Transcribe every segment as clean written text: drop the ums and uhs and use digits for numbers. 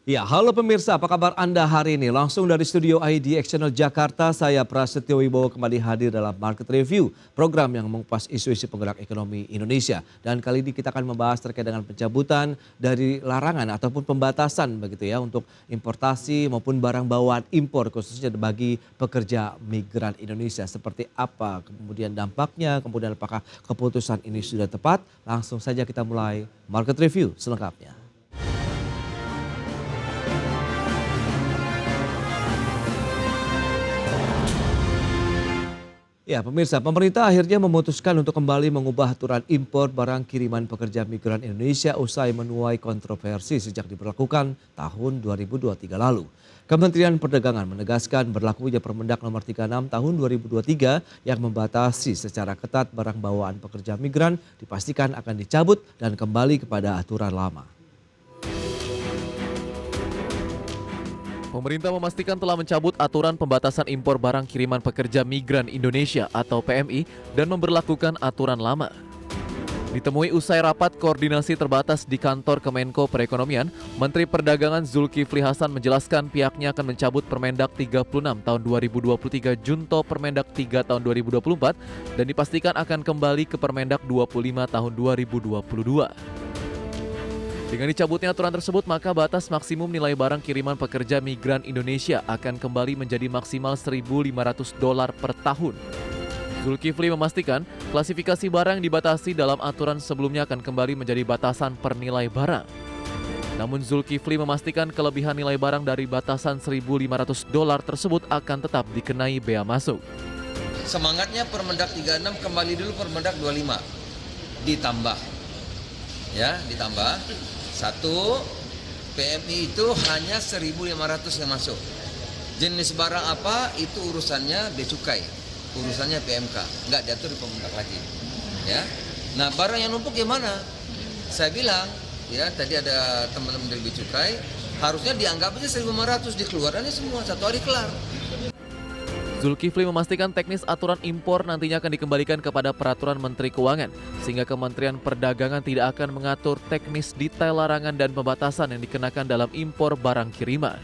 Ya, halo pemirsa, apa kabar Anda hari ini? Langsung dari studio IDX Channel Jakarta, saya Prasetyo Wibowo kembali hadir dalam Market Review, program yang mengupas isu-isu penggerak ekonomi Indonesia. Dan kali ini kita akan membahas terkait dengan pencabutan dari larangan ataupun pembatasan begitu ya untuk importasi maupun barang bawaan impor khususnya bagi pekerja migran Indonesia. Seperti apa kemudian dampaknya, kemudian apakah keputusan ini sudah tepat? Langsung saja kita mulai Market Review selengkapnya. Ya, pemirsa, pemerintah akhirnya memutuskan untuk kembali mengubah aturan impor barang kiriman pekerja migran Indonesia usai menuai kontroversi sejak diberlakukan tahun 2023 lalu. Kementerian Perdagangan menegaskan berlakunya Permendak Nomor 36 Tahun 2023 yang membatasi secara ketat barang bawaan pekerja migran dipastikan akan dicabut dan kembali kepada aturan lama. Pemerintah memastikan telah mencabut aturan pembatasan impor barang kiriman pekerja migran Indonesia atau PMI dan memberlakukan aturan lama. Ditemui usai rapat koordinasi terbatas di kantor Kemenko Perekonomian, Menteri Perdagangan Zulkifli Hasan menjelaskan pihaknya akan mencabut Permendak 36 tahun 2023 Junto Permendak 3 tahun 2024 dan dipastikan akan kembali ke Permendak 25 tahun 2022. Dengan dicabutnya aturan tersebut, maka batas maksimum nilai barang kiriman pekerja migran Indonesia akan kembali menjadi maksimal $1.500 per tahun. Zulkifli memastikan klasifikasi barang yang dibatasi dalam aturan sebelumnya akan kembali menjadi batasan per nilai barang. Namun Zulkifli memastikan kelebihan nilai barang dari batasan $1.500 tersebut akan tetap dikenai bea masuk. Semangatnya Permendak 36 kembali dulu Permendak 25 ditambah. Ya, ditambah. Satu, PMI itu hanya 1.500 yang masuk. Jenis barang apa itu urusannya bea cukai, urusannya PMK, nggak diatur di Permendak lagi. Ya, nah barang yang numpuk gimana? Saya bilang, ya tadi ada teman-teman dari bea cukai, harusnya dianggap aja 1.500 dikeluarannya semua satu hari kelar. Zulkifli memastikan teknis aturan impor nantinya akan dikembalikan kepada peraturan Menteri Keuangan, sehingga Kementerian Perdagangan tidak akan mengatur teknis detail larangan dan pembatasan yang dikenakan dalam impor barang kiriman.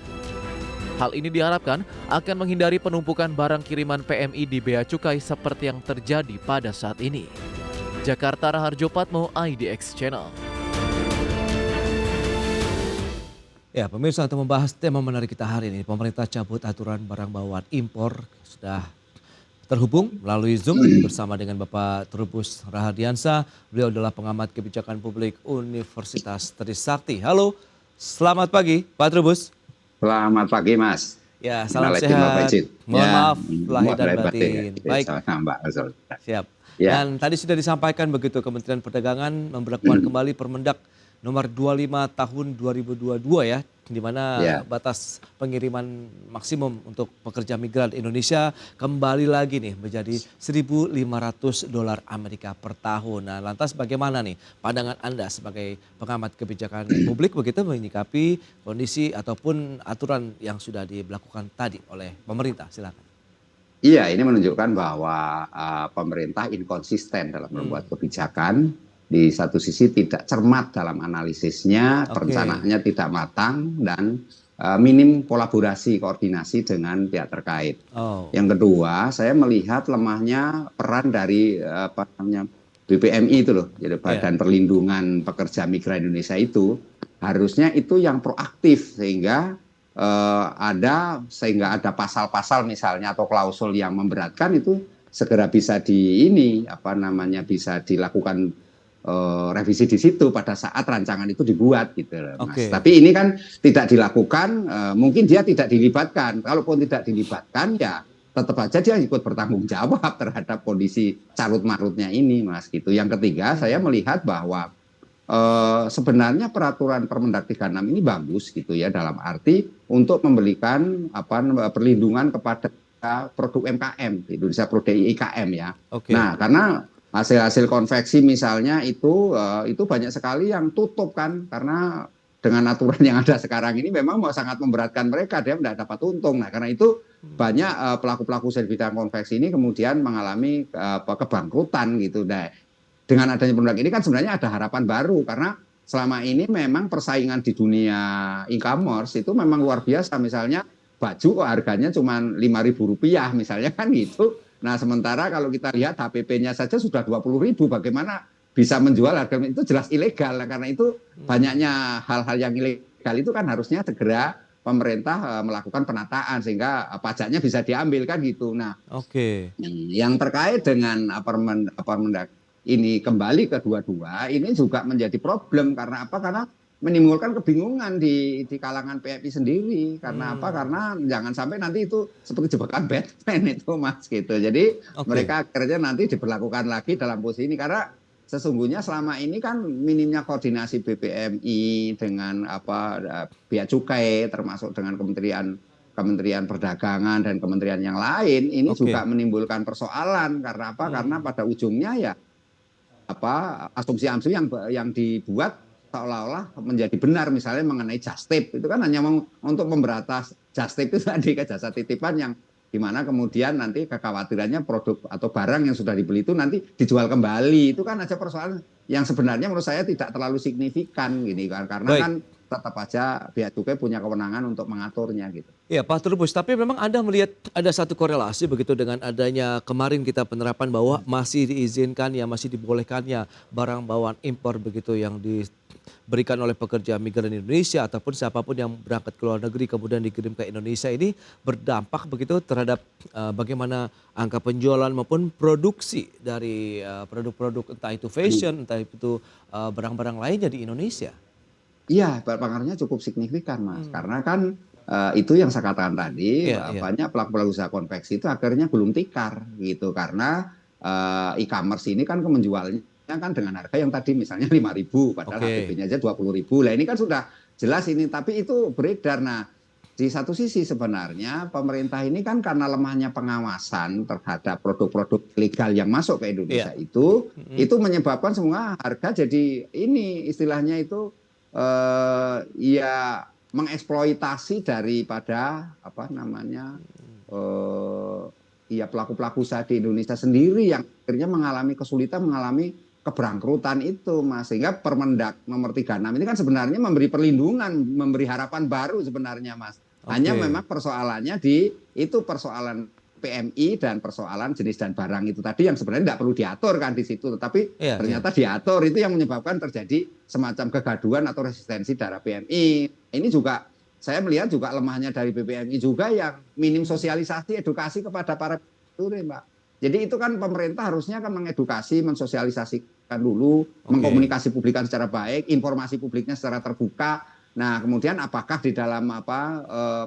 Hal ini diharapkan akan menghindari penumpukan barang kiriman PMI di bea cukai seperti yang terjadi pada saat ini. Jakarta, Raharjo Patmo, IDX Channel. Ya, pemirsa, untuk membahas tema menarik kita hari ini, pemerintah cabut aturan barang bawaan impor, sudah terhubung melalui Zoom bersama dengan Bapak Trubus Rahadiansa. Beliau adalah pengamat kebijakan publik Universitas Trisakti. Halo, selamat pagi Pak Trubus. Selamat pagi Mas. Ya, salam sehat. Mohon maaf lahir dan batin. Baik, siap. Ya. Dan tadi sudah disampaikan begitu Kementerian Perdagangan memberlakukan kembali Permendak Nomor 25 Tahun 2022 ya, di mana batas pengiriman maksimum untuk pekerja migran Indonesia kembali lagi nih menjadi $1.500 Amerika per tahun. Nah, lantas bagaimana nih pandangan Anda sebagai pengamat kebijakan publik begitu menyikapi kondisi ataupun aturan yang sudah diberlakukan tadi oleh pemerintah? Silakan. Iya, ini menunjukkan bahwa pemerintah inkonsisten dalam membuat kebijakan. Di satu sisi tidak cermat dalam analisisnya, perencanaannya tidak matang, dan minim kolaborasi, koordinasi dengan pihak terkait. Yang kedua, saya melihat lemahnya peran dari BPMI itu loh, jadi Badan Perlindungan Pekerja Migran Indonesia itu, harusnya itu yang proaktif sehingga ada pasal-pasal misalnya atau klausul yang memberatkan itu segera bisa bisa dilakukan revisi di situ pada saat rancangan itu dibuat gitu Mas. Tapi ini kan tidak dilakukan, mungkin dia tidak dilibatkan. Kalaupun tidak dilibatkan ya tetap aja dia ikut bertanggung jawab terhadap kondisi carut-marutnya ini Mas gitu. Yang ketiga, saya melihat bahwa sebenarnya peraturan Permendak 36 ini bagus gitu ya, dalam arti untuk memberikan perlindungan kepada produk UMKM Indonesia, produk IKM ya. Nah, karena hasil-hasil konveksi misalnya itu banyak sekali yang tutup kan, karena dengan aturan yang ada sekarang ini memang sangat memberatkan mereka, dia tidak dapat untung. Nah, karena itu banyak pelaku-pelaku usaha di bidang konveksi ini kemudian mengalami kebangkrutan gitu. Nah, dengan adanya Permendak ini kan sebenarnya ada harapan baru, karena selama ini memang persaingan di dunia e-commerce itu memang luar biasa. Misalnya baju kok harganya cuma Rp5.000 misalnya kan gitu. Nah sementara kalau kita lihat HPP-nya saja sudah Rp20.000, bagaimana bisa menjual harga itu jelas ilegal. Nah, karena itu banyaknya hal-hal yang ilegal itu kan harusnya segera pemerintah melakukan penataan sehingga pajaknya bisa diambil kan gitu. Nah, yang terkait dengan Permendak ini kembali ke 22 ini juga menjadi problem karena apa? Karena menimbulkan kebingungan di kalangan PMI sendiri. Karena apa? Karena jangan sampai nanti itu seperti jebakan Batman itu Mas gitu. Jadi mereka akhirnya nanti diberlakukan lagi dalam posisi ini karena sesungguhnya selama ini kan minimnya koordinasi BPMI dengan Bea Cukai termasuk dengan Kementerian Perdagangan dan kementerian yang lain ini juga menimbulkan persoalan karena apa? Karena pada ujungnya ya asumsi-asumsi yang dibuat seolah-olah menjadi benar misalnya mengenai just tip itu kan hanya untuk memberatas just tip itu tadi ke jasa titipan yang di mana kemudian nanti kekhawatirannya produk atau barang yang sudah dibeli itu nanti dijual kembali. Itu kan aja persoalan yang sebenarnya menurut saya tidak terlalu signifikan gini kan. Karena kan tetap aja Bea Cukai punya kewenangan untuk mengaturnya gitu. Ya Pak Trubus, tapi memang Anda melihat ada satu korelasi begitu dengan adanya kemarin kita penerapan bahwa masih diizinkan ya masih dibolehkannya barang bawaan impor begitu yang diberikan oleh pekerja migran Indonesia ataupun siapapun yang berangkat ke luar negeri kemudian dikirim ke Indonesia ini berdampak begitu terhadap bagaimana angka penjualan maupun produksi dari produk-produk entah itu fashion, entah itu barang-barang lainnya di Indonesia. Iya, pengaruhnya cukup signifikan Mas, karena kan itu yang saya katakan tadi banyak pelaku-pelaku usaha konveksi itu akhirnya gulung tikar gitu karena e-commerce ini kan menjualnya kan dengan harga yang tadi misalnya 5.000 padahal HPP-nya aja 20.000. Lah ini kan sudah jelas ini tapi itu beredar. Nah, di satu sisi sebenarnya pemerintah ini kan karena lemahnya pengawasan terhadap produk-produk legal yang masuk ke Indonesia itu menyebabkan semua harga jadi ini istilahnya itu ya mengeksploitasi daripada pelaku-pelaku usaha di Indonesia sendiri yang akhirnya mengalami kesulitan, mengalami keberangkrutan itu Mas. Sehingga Permendak nomor 36 ini kan sebenarnya memberi perlindungan, memberi harapan baru sebenarnya Mas. Hanya memang persoalannya persoalan PMI dan persoalan jenis dan barang itu tadi yang sebenarnya tidak perlu diatur kan di situ, tetapi ternyata diatur itu yang menyebabkan terjadi semacam kegaduhan atau resistensi dari PMI. Ini juga saya melihat juga lemahnya dari BPMI juga yang minim sosialisasi edukasi kepada para penjual, Mbak. Jadi itu kan pemerintah harusnya kan mengedukasi, mensosialisasikan dulu, mengkomunikasi publikan secara baik, informasi publiknya secara terbuka. Nah, kemudian apakah di dalam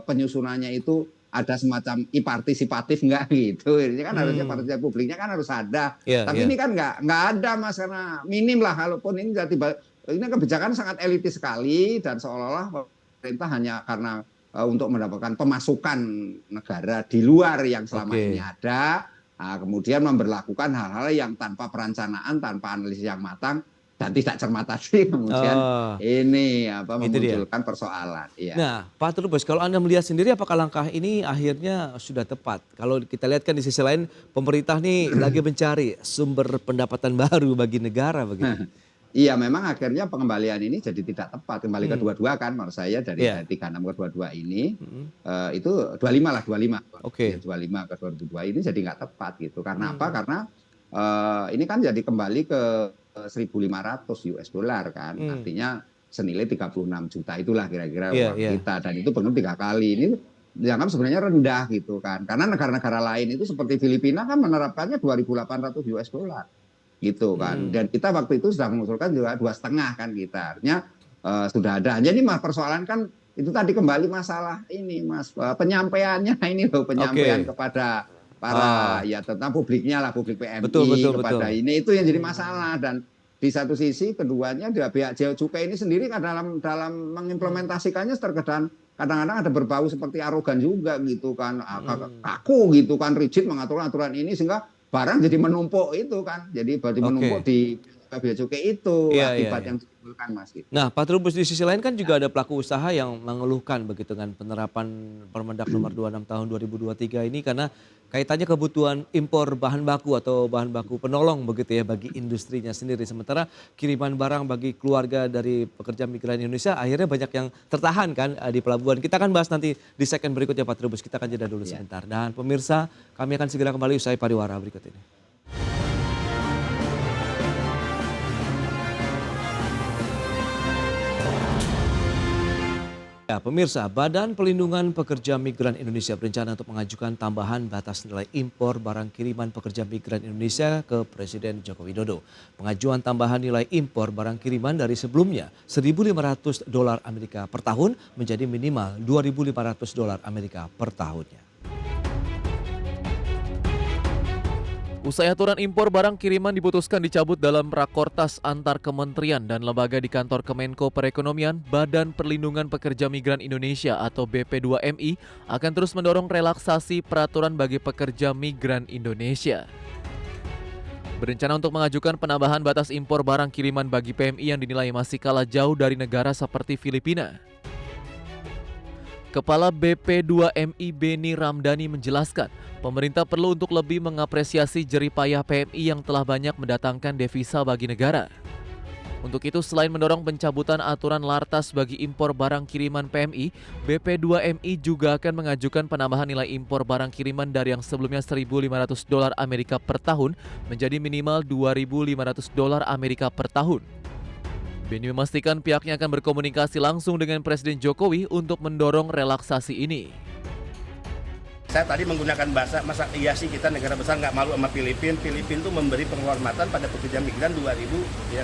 penyusunannya itu ada semacam partisipatif enggak gitu. Ini kan harusnya partisipasi publiknya kan harus ada. Tapi ini kan enggak ada Mas karena minim lah kalaupun ini ini kebijakan sangat elitis sekali dan seolah-olah pemerintah hanya karena untuk mendapatkan pemasukan negara di luar yang selama ini ada, kemudian memberlakukan hal-hal yang tanpa perencanaan, tanpa analisis yang matang dan tidak cermat tadi kemudian ini memunculkan persoalan. Ya. Nah, Pak Trubus, kalau Anda melihat sendiri apakah langkah ini akhirnya sudah tepat? Kalau kita lihat kan di sisi lain pemerintah nih lagi mencari sumber pendapatan baru bagi negara begitu. Iya, memang akhirnya pengembalian ini jadi tidak tepat. Kembali ke 22 kan menurut saya dari 36 ke 22 ini itu 25 lah, 25. 25 ke 22 ini jadi nggak tepat gitu. Karena apa? Karena ini kan jadi kembali ke 1.500 US dollar kan, artinya senilai 36 juta itulah kira-kira uang kita dan itu benar 3 kali. Ini dianggap sebenarnya rendah gitu kan, karena negara-negara lain itu seperti Filipina kan menerapkannya 2.800 US dollar gitu kan, dan kita waktu itu sudah mengusulkan juga 2,5 kan kita, artinya sudah ada. Jadi mas persoalan kan itu tadi kembali masalah ini Mas, penyampaiannya ini loh, penyampaian kepada para tentang publiknya lah, publik PMI kepada ini itu yang jadi masalah. Dan di satu sisi keduanya pihak Bea Cukai ini sendiri kan dalam mengimplementasikannya kadang-kadang ada berbau seperti arogan juga gitu kan, kaku gitu kan, rigid mengatur aturan ini sehingga barang jadi menumpuk itu kan, jadi menumpuk di Bea Cukai itu akibat yang ditimbulkan Mas gitu. Nah Pak Trubus, di sisi lain kan juga ada pelaku usaha yang mengeluhkan begitu dengan penerapan Permendak nomor 26 tahun 2023 ini karena kaitannya kebutuhan impor bahan baku atau bahan baku penolong begitu ya bagi industrinya sendiri. Sementara kiriman barang bagi keluarga dari pekerja migran Indonesia akhirnya banyak yang tertahan kan di pelabuhan. Kita akan bahas nanti di segmen berikutnya Pak Trubus. Kita akan jeda dulu sebentar. Dan pemirsa, kami akan segera kembali usai pariwara berikut ini. Ya, pemirsa, Badan Pelindungan Pekerja Migran Indonesia berencana untuk mengajukan tambahan batas nilai impor barang kiriman pekerja migran Indonesia ke Presiden Joko Widodo. Pengajuan tambahan nilai impor barang kiriman dari sebelumnya $1.500 Amerika per tahun menjadi minimal $2.500 Amerika per tahunnya. Usai aturan impor barang kiriman diputuskan dicabut dalam rakortas antar kementerian dan lembaga di kantor Kemenko Perekonomian, Badan Perlindungan Pekerja Migran Indonesia atau BP2MI akan terus mendorong relaksasi peraturan bagi pekerja migran Indonesia. Berencana untuk mengajukan penambahan batas impor barang kiriman bagi PMI yang dinilai masih kalah jauh dari negara seperti Filipina. Kepala BP2MI Beni Ramdhani menjelaskan, pemerintah perlu untuk lebih mengapresiasi jeripayah PMI yang telah banyak mendatangkan devisa bagi negara. Untuk itu, selain mendorong pencabutan aturan lartas bagi impor barang kiriman PMI, BP2MI juga akan mengajukan penambahan nilai impor barang kiriman dari yang sebelumnya $1.500 Amerika per tahun menjadi minimal $2.500 Amerika per tahun. Beni memastikan pihaknya akan berkomunikasi langsung dengan Presiden Jokowi untuk mendorong relaksasi ini. Saya tadi menggunakan bahasa, masa iya sih kita negara besar nggak malu sama Filipina. Filipina tuh memberi penghormatan pada pekerja migran $2.800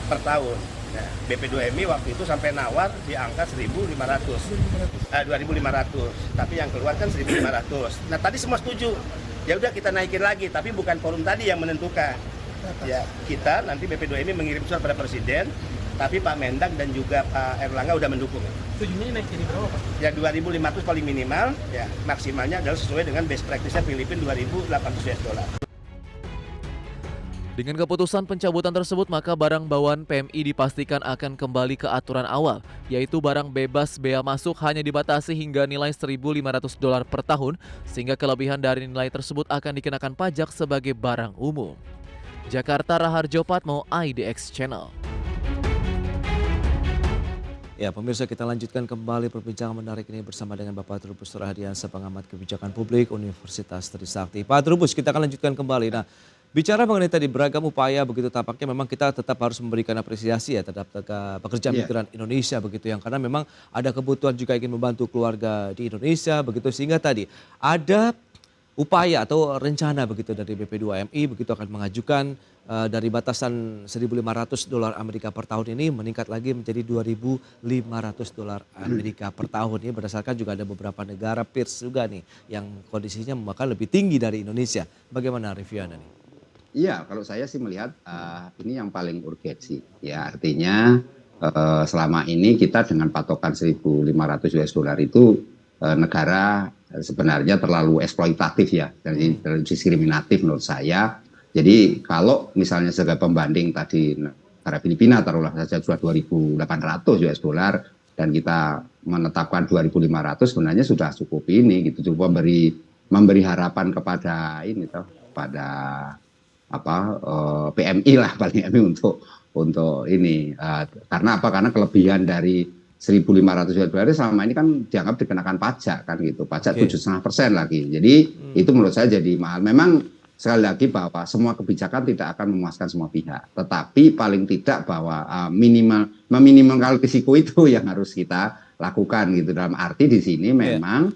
per tahun. Nah, BP2MI waktu itu sampai nawar di angka 2.500, tapi yang keluar kan 1.500. Nah tadi semua setuju, ya udah kita naikin lagi, tapi bukan forum tadi yang menentukan. Ya kita nanti BP2MI mengirim surat pada Presiden, tapi Pak Mendak dan juga Pak Erlangga udah mendukung. Tujuannya naik jadi berapa Pak? Ya 2.500 paling minimal, ya maksimalnya adalah sesuai dengan best practice-nya Filipina $2.800. Dengan keputusan pencabutan tersebut, maka barang bawaan PMI dipastikan akan kembali ke aturan awal, yaitu barang bebas bea masuk hanya dibatasi hingga nilai $1.500 per tahun, sehingga kelebihan dari nilai tersebut akan dikenakan pajak sebagai barang umum. Jakarta, Raharjo Patmo, IDX Channel. Ya, pemirsa, kita lanjutkan kembali perbincangan menarik ini bersama dengan Bapak Trubus Rahadiansyah, pengamat kebijakan publik Universitas Trisakti. Pak Trubus, kita akan lanjutkan kembali. Nah, bicara mengenai tadi beragam upaya begitu, tampaknya memang kita tetap harus memberikan apresiasi ya terhadap pekerja migran Indonesia begitu, yang karena memang ada kebutuhan juga ingin membantu keluarga di Indonesia begitu, sehingga tadi ada upaya atau rencana begitu dari BP2MI begitu akan mengajukan dari batasan $1.500 Amerika per tahun ini meningkat lagi menjadi $2.500 Amerika per tahun. Ini berdasarkan juga ada beberapa negara peers juga nih yang kondisinya bahkan lebih tinggi dari Indonesia. Bagaimana review Anda nih? Iya, kalau saya sih melihat ini yang paling urgensi. Ya, artinya selama ini kita dengan patokan $1.500 itu negara sebenarnya terlalu eksploitatif ya, terlalu diskriminatif menurut saya. Jadi kalau misalnya sebagai pembanding tadi negara Filipina taruhlah saja sudah $2.800 dan kita menetapkan 2.500, sebenarnya sudah cukup ini gitu, cukup memberi harapan kepada ini toh, pada PMI lah paling untuk ini karena apa? Karena kelebihan dari $1.500 selama ini kan dianggap dikenakan pajak kan gitu, pajak 7,5% lagi. Jadi itu menurut saya jadi mahal. Memang sekali lagi bahwa semua kebijakan tidak akan memuaskan semua pihak, tetapi paling tidak bahwa meminimalkan risiko itu yang harus kita lakukan gitu. Dalam arti di sini memang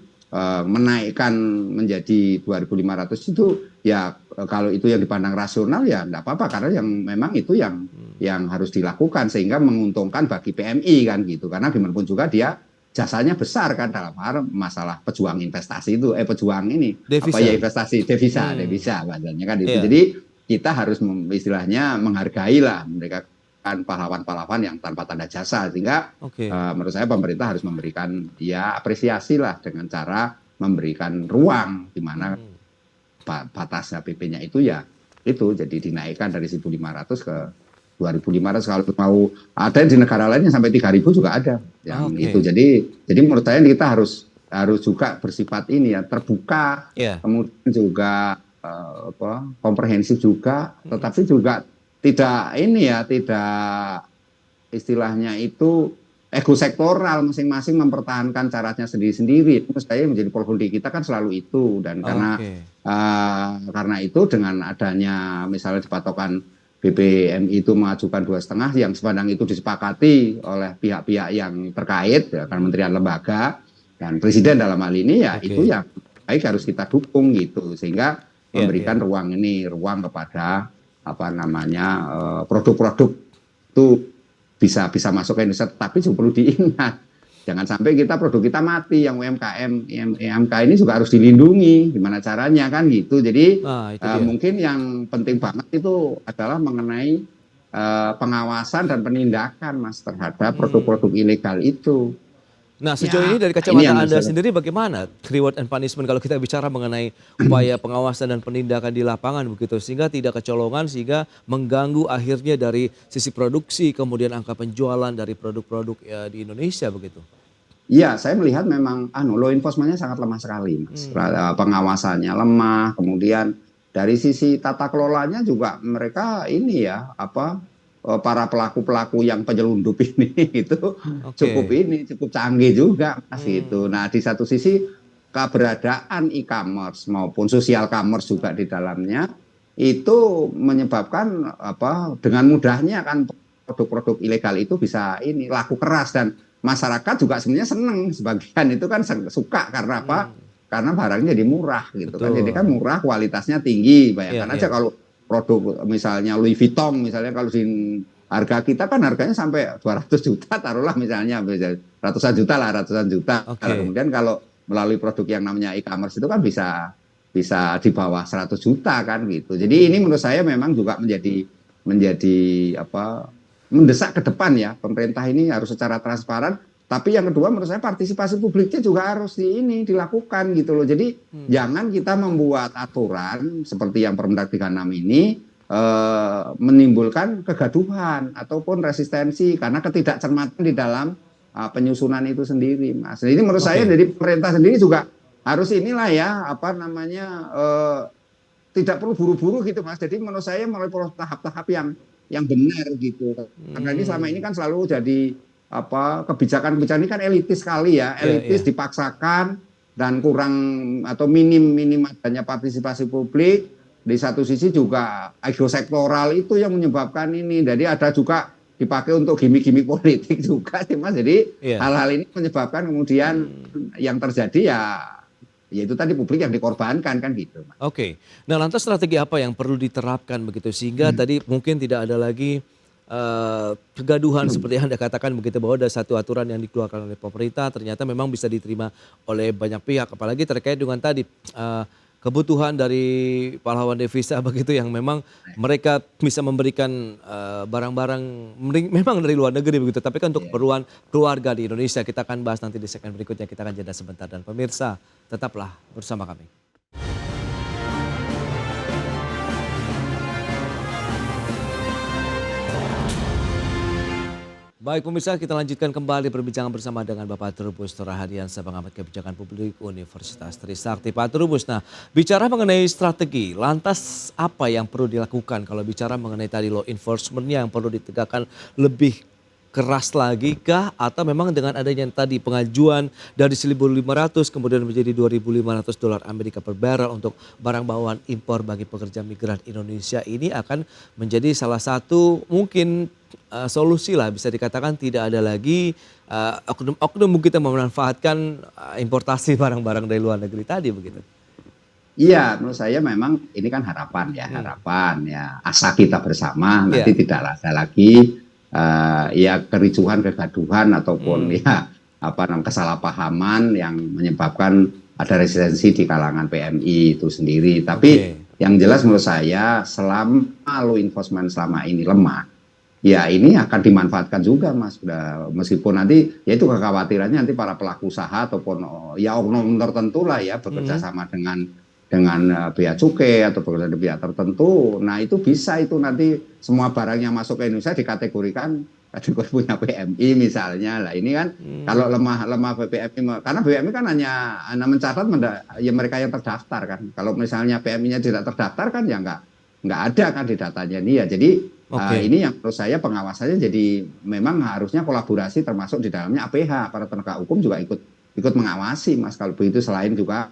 menaikkan menjadi 2.500 itu ya kalau itu yang dipandang rasional ya enggak apa-apa, karena yang memang itu yang harus dilakukan sehingga menguntungkan bagi PMI kan gitu, karena gimana pun juga dia jasanya besar kan dalam hal masalah pejuang investasi itu pejuang ini devisa. Investasi devisa bahasanya kan itu. Jadi kita harus istilahnya menghargai lah mereka kan pahlawan-pahlawan yang tanpa tanda jasa, sehingga menurut saya pemerintah harus memberikan ya apresiasi lah dengan cara memberikan ruang di mana batasnya PP-nya itu ya itu jadi dinaikkan dari 1.500 ke 2.500, kalau mau ada di negara lainnya sampai 3.000 juga ada yang itu. Jadi menurut saya kita harus harus juga bersifat ini ya, terbuka, Iya. kemudian juga komprehensif juga, tetapi juga tidak ini ya, tidak istilahnya itu ego sektoral, masing-masing mempertahankan caranya sendiri-sendiri. Itu saya menjadi portfolio kita kan selalu itu, dan karena itu dengan adanya misalnya dipatokan BPMI itu mengajukan 2,5 yang sepanjang itu disepakati oleh pihak-pihak yang terkait, ya, kementerian lembaga dan presiden dalam hal ini ya, itu yang baik harus kita dukung gitu, sehingga memberikan ruang kepada produk-produk itu bisa masuk ke Indonesia. Tapi juga perlu diingat, jangan sampai produk kita mati. Yang UMKM ini juga harus dilindungi, gimana caranya kan gitu. Jadi mungkin yang penting banget itu adalah mengenai pengawasan dan penindakan, Mas, terhadap produk-produk ilegal itu. Nah, sejauh ini dari kacamata Anda sendiri bagaimana reward and punishment kalau kita bicara mengenai upaya pengawasan dan penindakan di lapangan begitu, sehingga tidak kecolongan, sehingga mengganggu akhirnya dari sisi produksi, kemudian angka penjualan dari produk-produk di Indonesia begitu? Iya, saya melihat memang law enforcement-nya sangat lemah sekali, Mas. Pengawasannya lemah, kemudian dari sisi tata kelolanya juga mereka ini ya, para pelaku-pelaku yang penyelundup ini itu cukup canggih juga, Mas, gitu. Nah, di satu sisi keberadaan e-commerce maupun social commerce juga di dalamnya itu menyebabkan dengan mudahnya kan produk-produk ilegal itu bisa laku keras, dan masyarakat juga sebenarnya seneng, sebagian itu kan suka karena apa? Karena barangnya jadi murah gitu. Kan. Jadi kan murah, kualitasnya tinggi. Bayangkan aja kalau produk misalnya Louis Vuitton, misalnya kalau di harga kita kan harganya sampai 200 juta, taruhlah misalnya ratusan juta. Kemudian kalau melalui produk yang namanya e-commerce itu kan bisa di bawah 100 juta kan gitu. Jadi ini menurut saya memang juga menjadi mendesak ke depan ya, pemerintah ini harus secara transparan. Tapi yang kedua menurut saya partisipasi publiknya juga harus dilakukan gitu loh. Jadi jangan kita membuat aturan seperti yang Permendag 36 ini menimbulkan kegaduhan ataupun resistensi karena ketidakcermatan di dalam penyusunan itu sendiri, Mas. Ini menurut saya dari pemerintah sendiri juga harus tidak perlu buru-buru gitu, Mas. Jadi menurut saya melalui tahap-tahap yang benar gitu. Karena ini selama ini kan selalu jadi kebijakan-kebijakan ini kan elitis sekali ya, elitis dipaksakan dan kurang atau minim adanya partisipasi publik. Di satu sisi juga ego sektoral itu yang menyebabkan ini. Jadi ada juga dipakai untuk gimmick-gimmick politik juga sih, Mas. Jadi hal-hal ini menyebabkan kemudian yang terjadi ya itu tadi publik yang dikorbankan kan gitu, Mas. Nah, lantas strategi apa yang perlu diterapkan begitu sehingga tadi mungkin tidak ada lagi kegaduhan seperti yang Anda katakan begitu, bahwa ada satu aturan yang dikeluarkan oleh pemerintah ternyata memang bisa diterima oleh banyak pihak, apalagi terkait dengan tadi kebutuhan dari pahlawan devisa begitu yang memang mereka bisa memberikan barang-barang memang dari luar negeri begitu, tapi kan untuk keperluan keluarga di Indonesia. Kita akan bahas nanti di segmen berikutnya. Kita akan jeda sebentar dan pemirsa tetaplah bersama kami. Baik pemirsa, kita lanjutkan kembali perbincangan bersama dengan Bapak Trubus Torahadiansyah, pengamat kebijakan publik Universitas Trisakti. Pak Trubus, nah bicara mengenai strategi, lantas apa yang perlu dilakukan kalau bicara mengenai tadi law enforcement-nya yang perlu ditegakkan lebih keras lagi kah, atau memang dengan adanya tadi pengajuan dari 1.500 kemudian menjadi 2.500 dolar Amerika per barrel untuk barang bawaan impor bagi pekerja migran Indonesia ini akan menjadi salah satu mungkin solusi lah, bisa dikatakan tidak ada lagi oknum kita memanfaatkan importasi barang-barang dari luar negeri tadi begitu. Iya, menurut saya memang ini kan harapan ya, asa kita bersama nanti tidak ada lagi kericuhan, kegaduhan ataupun kesalahpahaman yang menyebabkan ada resistensi di kalangan PMI itu sendiri. Tapi yang jelas menurut saya selama law enforcement selama ini lemah, ya ini akan dimanfaatkan juga, Mas. Meskipun nanti ya itu kekhawatirannya nanti para pelaku usaha ataupun ya oknum tertentu lah ya bekerja sama dengan bea cukai atau bekerja di pihak tertentu. Nah itu bisa itu nanti semua barang yang masuk ke Indonesia dikategorikan kategori punya PMI misalnya. Lah ini kan kalau lemah PMI, karena PMI kan hanya mencatat ya mereka yang terdaftar kan. Kalau misalnya PMI-nya tidak terdaftar kan ya nggak ada kan di datanya ini ya. Jadi ini yang menurut saya pengawasannya jadi memang harusnya kolaborasi, termasuk di dalamnya APH, para penegak hukum juga ikut mengawasi, Mas. Kalau begitu selain juga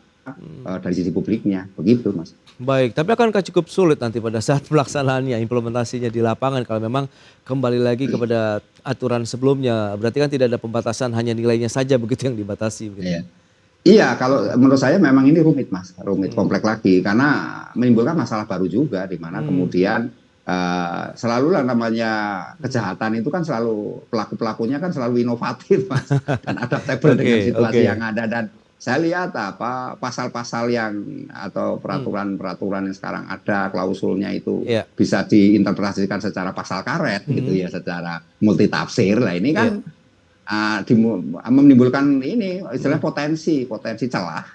dari sisi publiknya, begitu, Mas. Baik, tapi akankah cukup sulit nanti pada saat pelaksanaannya, implementasinya di lapangan kalau memang kembali lagi kepada aturan sebelumnya, berarti kan tidak ada pembatasan, hanya nilainya saja begitu yang dibatasi. Begitu. Iya, kalau menurut saya memang ini rumit, Mas, kompleks lagi, karena menimbulkan masalah baru juga, di mana kemudian selalu lah namanya kejahatan itu kan selalu pelakunya kan selalu inovatif, Mas, dan adaptable dengan situasi yang ada. Dan saya lihat pasal-pasal yang atau peraturan yang sekarang ada klausulnya itu bisa diinterpretasikan secara pasal karet gitu ya, secara multitafsir. Lah ini kan menimbulkan ini istilah potensi celah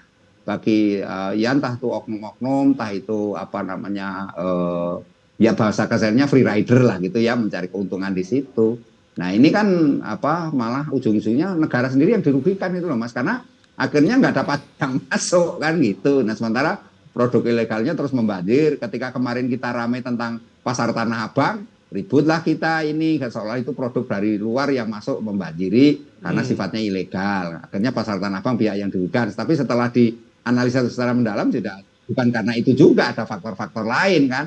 bagi ya entah itu oknum-oknum, entah itu ya bahasa kasarnya free rider lah gitu ya, mencari keuntungan di situ. Nah ini kan malah ujung-ujungnya negara sendiri yang dirugikan itu loh, Mas, karena akhirnya nggak dapat yang masuk kan gitu. Nah sementara produk ilegalnya terus membanjir. Ketika kemarin kita ramai tentang pasar Tanah Abang, ributlah kita ini seolah itu produk dari luar yang masuk membanjiri karena sifatnya ilegal. Akhirnya pasar Tanah Abang pihak yang dirugikan. Tapi setelah dianalisa secara mendalam bukan karena itu juga, ada faktor-faktor lain kan.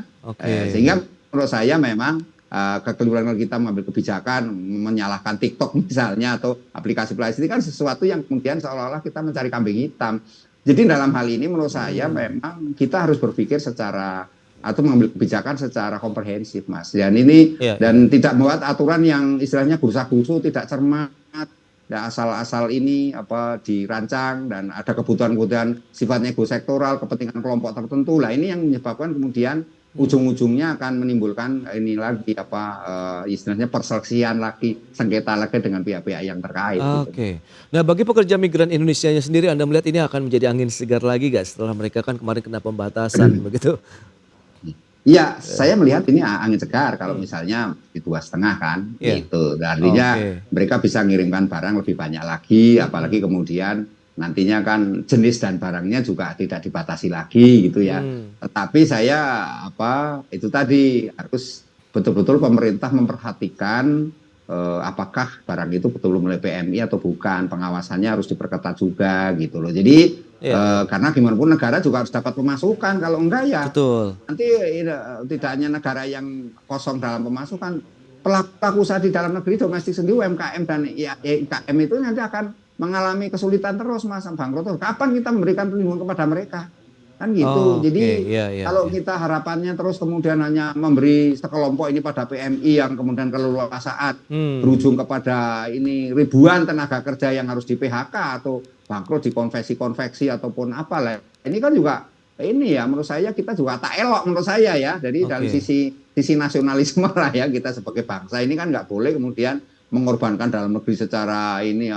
Sehingga menurut saya memang kekeliruan kita mengambil kebijakan menyalahkan TikTok misalnya atau aplikasi ini kan sesuatu yang kemudian seolah-olah kita mencari kambing hitam. Jadi dalam hal ini menurut saya memang kita harus berpikir atau mengambil kebijakan secara komprehensif, Mas. Dan ini dan tidak membuat aturan yang istilahnya gursa-gursu, tidak cermat, dan asal-asal ini dirancang dan ada kebutuhan sifatnya ekosektoral, kepentingan kelompok tertentu. Lah ini yang menyebabkan kemudian ujung-ujungnya akan menimbulkan ini lagi istilahnya perseleksian lagi, sengketa lagi dengan pihak-pihak yang terkait. Oke. Nah, bagi pekerja migran Indonesianya sendiri, Anda melihat ini akan menjadi angin segar lagi gak setelah mereka kan kemarin kena pembatasan begitu? Iya, saya melihat ini angin segar kalau misalnya di 2,5 kan, gitu. Artinya mereka bisa ngirimkan barang lebih banyak lagi, apalagi kemudian nantinya kan jenis dan barangnya juga tidak dibatasi lagi gitu ya. Tetapi saya itu tadi harus betul-betul pemerintah memperhatikan apakah barang itu betul mulai PMI atau bukan, pengawasannya harus diperketat juga gitu loh. Jadi karena gimana pun negara juga harus dapat pemasukan, kalau enggak ya nanti tidak hanya negara yang kosong dalam pemasukan, pelaku usaha di dalam negeri domestik sendiri, UMKM dan IKM itu nanti akan mengalami kesulitan terus, Mas, bangkrut. Kapan kita memberikan perlindungan kepada mereka? Kan gitu. Jadi kalau kita harapannya terus kemudian hanya memberi sekelompok ini pada PMI yang kemudian keleluasaan berujung kepada ini ribuan tenaga kerja yang harus di PHK atau bangkrut di konveksi ataupun apalah. Ini kan juga ini ya menurut saya kita juga tak elok menurut saya ya. Jadi dari sisi nasionalisme lah ya, kita sebagai bangsa ini kan nggak boleh kemudian mengorbankan dalam negeri secara ini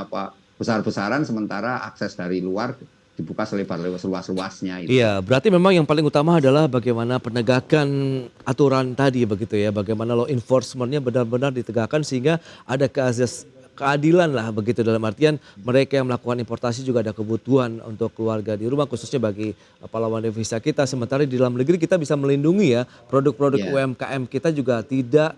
besar-besaran, sementara akses dari luar dibuka seluas-luasnya. Iya, berarti memang yang paling utama adalah bagaimana penegakan aturan tadi begitu ya, bagaimana law enforcement-nya benar-benar ditegakkan sehingga ada keadilan lah begitu, dalam artian mereka yang melakukan importasi juga ada kebutuhan untuk keluarga di rumah, khususnya bagi pahlawan devisa kita. Sementara di dalam negeri kita bisa melindungi ya produk-produk UMKM kita juga tidak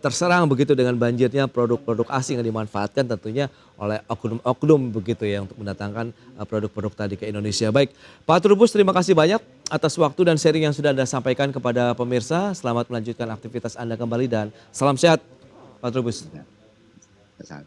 terserang begitu dengan banjirnya produk-produk asing yang dimanfaatkan tentunya oleh oknum-oknum begitu ya untuk mendatangkan produk-produk tadi ke Indonesia. Baik, Pak Trubus, terima kasih banyak atas waktu dan sharing yang sudah Anda sampaikan kepada pemirsa. Selamat melanjutkan aktivitas Anda kembali dan salam sehat, Pak Trubus. Besar.